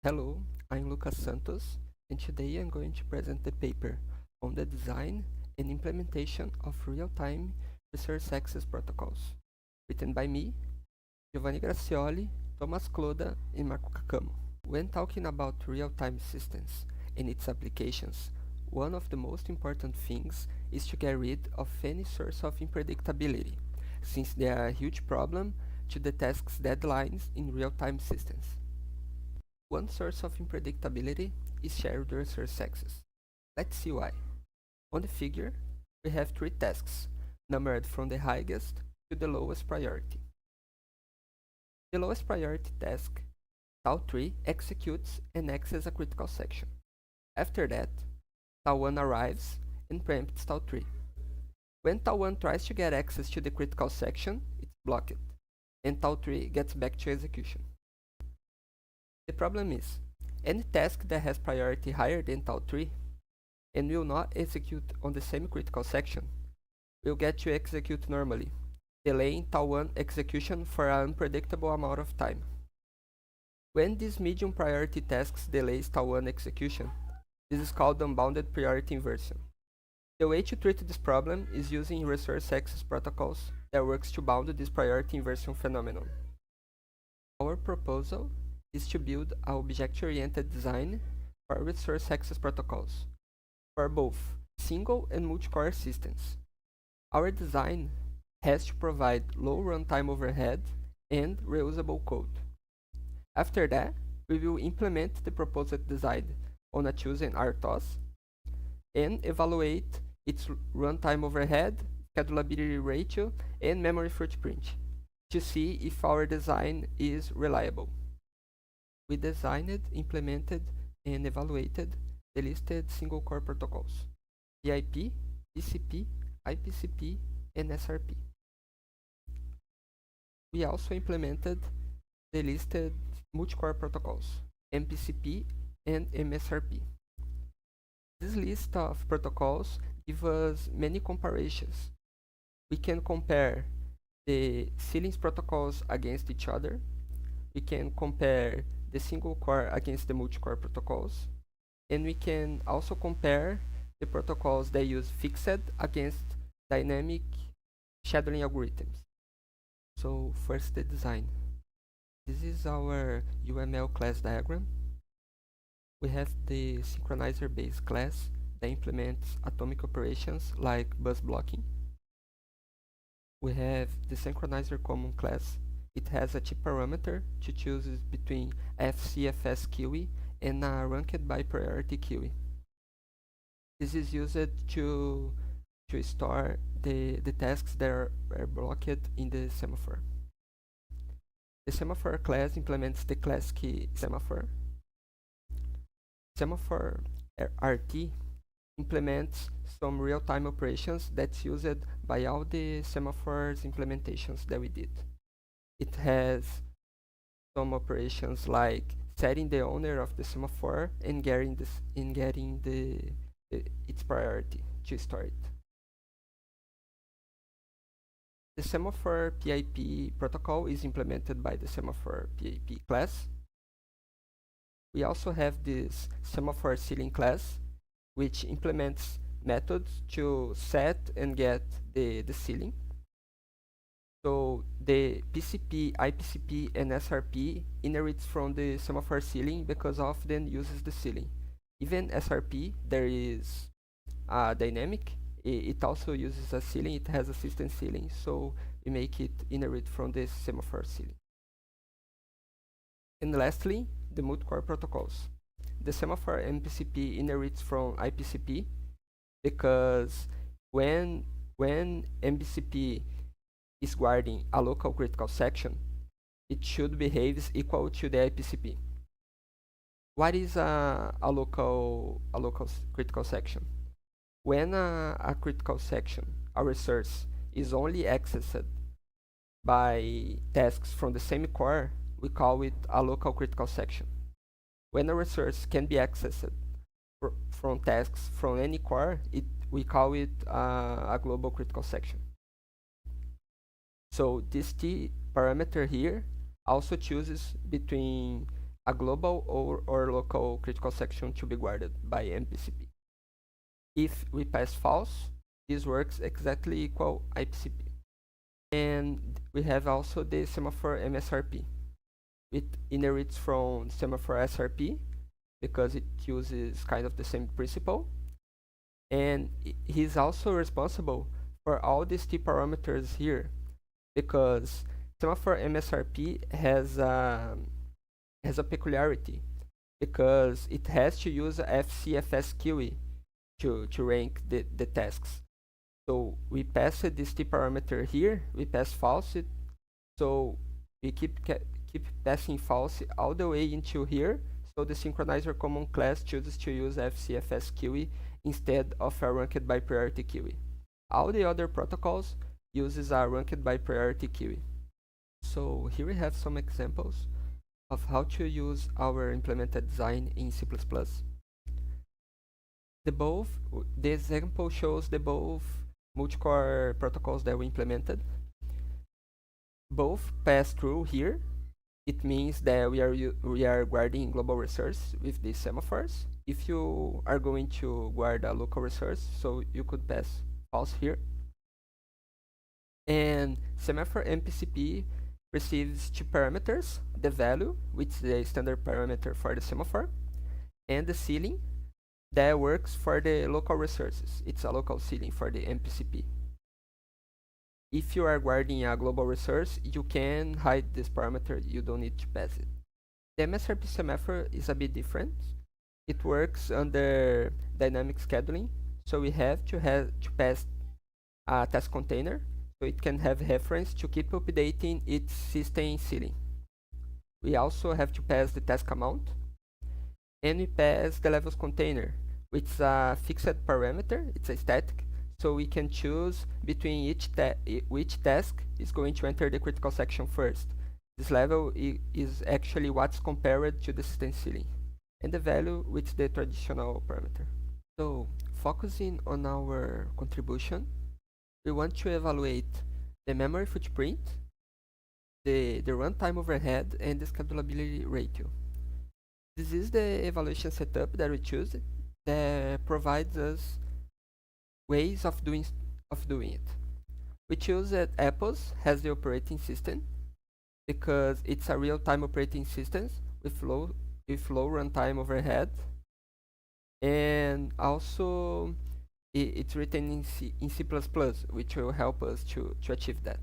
Hello, I'm Lucas Santos, and today I'm going to present the paper on the design and implementation of real-time resource access protocols, written by me, Giovanni Gracioli, Thomas Cloda, and Marco Cacamo. When talking about real-time systems and its applications, one of the most important things is to get rid of any source of unpredictability, since they are a huge problem to the task's deadlines in real-time systems. One source of unpredictability is shared resource access. Let's see why. On the figure, we have three tasks, numbered from the highest to the lowest priority. The lowest priority task, Tau3, executes and accesses a critical section. After that, Tau1 arrives and preempts Tau3. When Tau1 tries to get access to the critical section, it's blocked, and Tau3 gets back to execution. The problem is, any task that has priority higher than Tau3 and will not execute on the same critical section will get to execute normally, delaying Tau1 execution for an unpredictable amount of time. When these medium priority tasks delays Tau1 execution, this is called unbounded priority inversion. The way to treat this problem is using resource access protocols that works to bound this priority inversion phenomenon. Our proposal is to build an object-oriented design for resource access protocols for both single and multi-core systems. Our design has to provide low runtime overhead and reusable code. After that, we will implement the proposed design on a chosen RTOS and evaluate its runtime overhead, schedulability ratio, and memory footprint to see if our design is reliable. We designed, implemented, and evaluated the listed single-core protocols: PIP, TCP, IPCP, and SRP. We also implemented the listed multi-core protocols, MPCP and MSRP. This list of protocols gives us many comparisons. We can compare the ceilings protocols against each other. We can compare the single core against the multi-core protocols, and we can also compare the protocols that use fixed against dynamic scheduling algorithms. So first, the design. This is our UML class diagram. We have the synchronizer base class that implements atomic operations like bus blocking. We have the synchronizer common class. It has a chip parameter to choose between FCFS queue and a ranked by priority queue. This is used to store the tasks that are blocked in the semaphore. The semaphore class implements the class key semaphore. Semaphore RT implements some real-time operations that's used by all the semaphores implementations that we did. It has some operations like setting the owner of the semaphore and getting its priority to store it. The semaphore PIP protocol is implemented by the semaphore PIP class. We also have this semaphore ceiling class, which implements methods to set and get the ceiling. So the PCP, IPCP, and SRP inherits from the semaphore ceiling because often uses the ceiling. Even SRP, there is a dynamic. It also uses a ceiling. It has a system ceiling, so we make it inherit from the semaphore ceiling. And lastly, the multi-core protocols. The semaphore MPCP inherits from IPCP because when MPCP is guarding a local critical section, it should behave equal to the IPCP. What is a local critical section? When a critical section, a resource, is only accessed by tasks from the same core, we call it a local critical section. When a resource can be accessed from tasks from any core, we call it a global critical section. So this T parameter here also chooses between a global or local critical section to be guarded by MPCP. If we pass false, this works exactly equal IPCP. And we have also the semaphore MSRP. It inherits from semaphore SRP because it uses kind of the same principle. And he's also responsible for all these T parameters here because semaphore MSRP has a peculiarity because it has to use FCFS QE to rank the tasks. So we pass this T parameter here, we pass false, so we keep passing false all the way into here, so the synchronizer common class chooses to use FCFS QE instead of a ranked by priority QE. All the other protocols uses a ranked by priority QE. So here we have some examples of how to use our implemented design in C++. The example shows the both multi-core protocols that we implemented. Both pass through here. It means that we are guarding global resource with these semaphores. If you are going to guard a local resource, so you could pass false here. And semaphore MPCP receives two parameters, the value, which is the standard parameter for the semaphore, and the ceiling that works for the local resources. It's a local ceiling for the MPCP. If you are guarding a global resource, you can hide this parameter, you don't need to pass it. The MSRP semaphore is a bit different. It works under dynamic scheduling, so we have to pass a task container, so it can have reference to keep updating its system ceiling. We also have to pass the task amount, and we pass the levels container, which is a fixed parameter, it's a static, so we can choose between which task is going to enter the critical section first. This level is actually what's compared to the system ceiling, and the value with the traditional parameter. So, focusing on our contribution, we want to evaluate the memory footprint, the runtime overhead, and the scalability ratio. This is the evaluation setup that we choose that provides us ways of doing it. We choose that Apples has the operating system because it's a real-time operating system with low runtime overhead, and also it's written in C, which will help us to achieve that.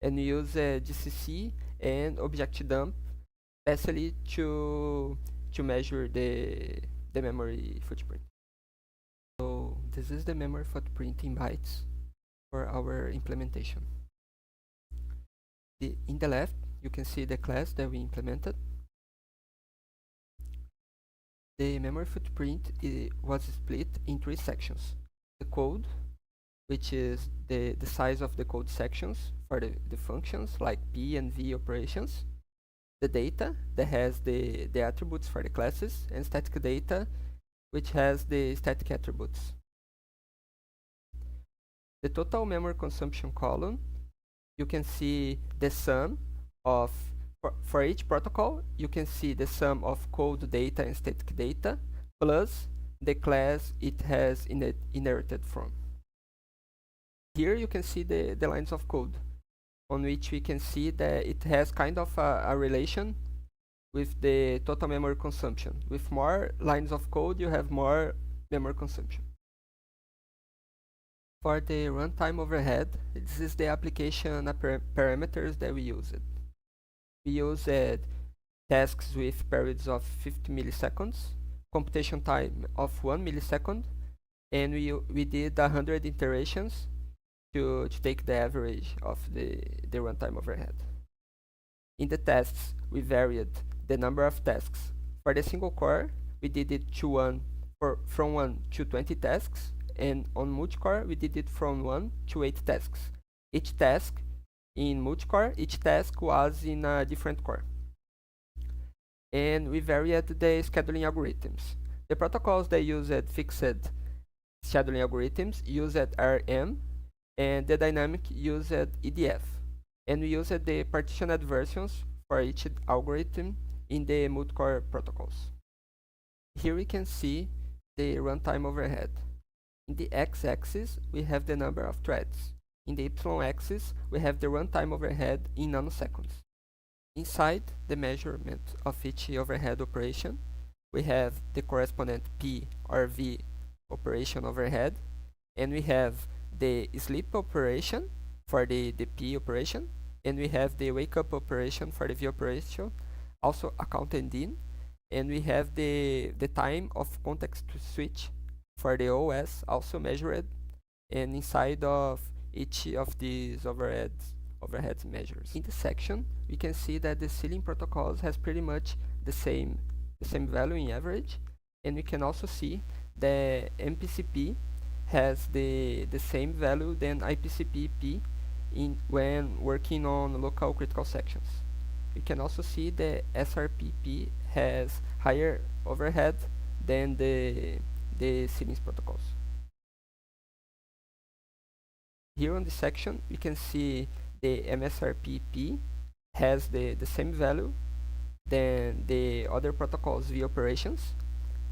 And we use GCC and ObjectDump especially to measure the memory footprint. So this is the memory footprint in bytes for our implementation. In the left, you can see the class that we implemented. The memory footprint was split in 3 sections. The code, which is the size of the code sections for the functions like P and V operations. The data that has the attributes for the classes, and static data, which has the static attributes. The total memory consumption column, you can see the sum of, for each protocol, you can see the sum of code data and static data, plus the class it has inherited from. Here you can see the lines of code, on which we can see that it has kind of a relation with the total memory consumption. With more lines of code, you have more memory consumption. For the runtime overhead, this is the application parameters that we used. We used tasks with periods of 50 milliseconds, computation time of 1 millisecond, and we did 100 iterations to take the average of the runtime overhead. In the tests, we varied the number of tasks. For the single core, we did it from 1 to 20 tasks, and on multi-core, we did it from 1 to 8 tasks. Each task in multi-core, each task was in a different core. And we varied the scheduling algorithms. The protocols that used fixed scheduling algorithms used RM, and the dynamic used EDF. And we used the partitioned versions for each algorithm in the multi-core protocols. Here we can see the runtime overhead. In the x-axis, we have the number of threads. In the y-axis, we have the runtime overhead in nanoseconds. Inside the measurement of each overhead operation, we have the correspondent P or V operation overhead, and we have the sleep operation for the P operation, and we have the wake up operation for the V operation, also accounted in, and we have the time of context switch for the OS also measured, and inside of each of these overhead measures. In this section, we can see that the ceiling protocols has pretty much the same value in average, and we can also see the MPCP has the same value than IPCP when working on local critical sections. We can also see the SRPP has higher overhead than the ceilings protocols. Here on this section, we can see the MSRPP has the same value than the other protocols V operations,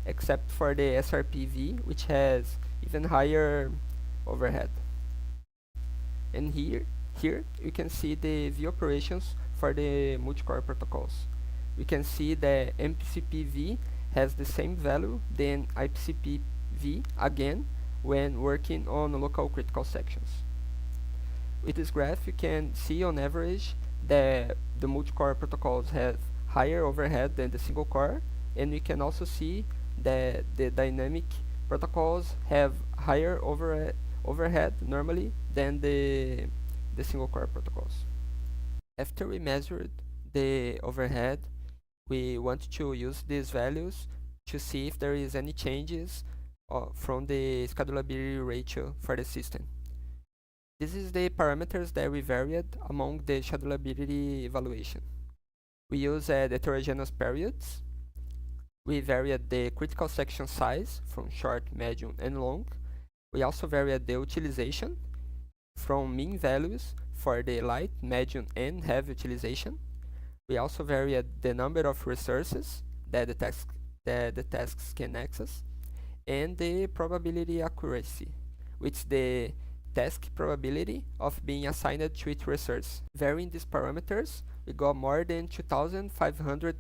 except for the SRPV, which has even higher overhead. And here you can see the V operations for the multi-core protocols. We can see the MPCP-V has the same value than IPCP-V again when working on local critical sections. With this graph, you can see on average that the multi-core protocols have higher overhead than the single core, and we can also see that the dynamic protocols have higher overhead normally than the single core protocols. After we measured the overhead, we want to use these values to see if there is any changes from the scalability ratio for the system. This is the parameters that we varied among the scalability evaluation. We use the heterogeneous periods. We varied the critical section size from short, medium, and long. We also varied the utilization from mean values for the light, medium, and heavy utilization. We also varied the number of resources that the tasks can access, and the probability accuracy, which is the task probability of being assigned to each resource. Varying these parameters, we got more than 2,500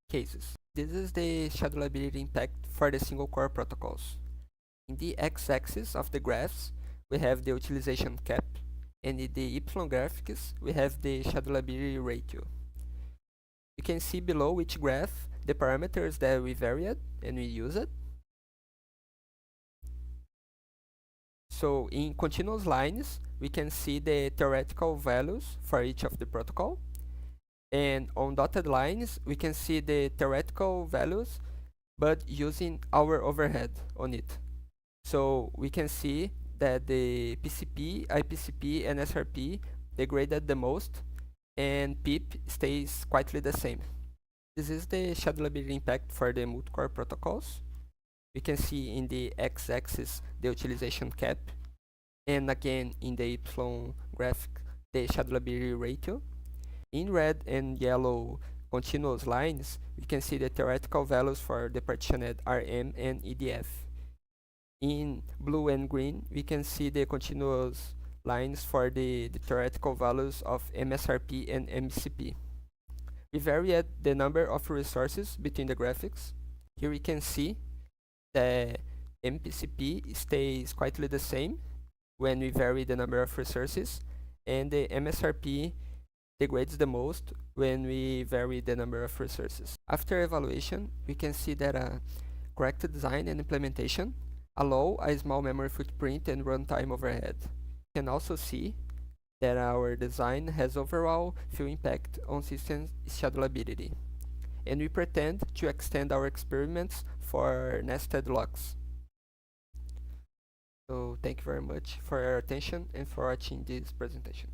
cases. This is the schedulability impact for the single core protocols. In the x-axis of the graphs, we have the utilization cap, and in the y-graphics, we have the schedulability ratio. You can see below each graph the parameters that we varied and we used. So in continuous lines, we can see the theoretical values for each of the protocol. And on dotted lines, we can see the theoretical values, but using our overhead on it. So we can see that the PCP, IPCP, and SRP degraded the most, and PIP stays quietly the same. This is the schedulability impact for the multi-core protocols. We can see in the x-axis the utilization cap, and again in the y graphic the schedulability ratio. In red and yellow continuous lines, we can see the theoretical values for the partitioned RM and EDF. In blue and green, we can see the continuous lines for the theoretical values of MSRP and MCP. We varied the number of resources between the graphics. Here we can see the MPCP stays quietly the same when we vary the number of resources, and the MSRP degrades the most when we vary the number of resources. After evaluation, we can see that a correct design and implementation allow a small memory footprint and runtime overhead. We can also see that our design has overall few impact on system schedulability, and we pretend to extend our experiments for nested locks. So thank you very much for your attention and for watching this presentation.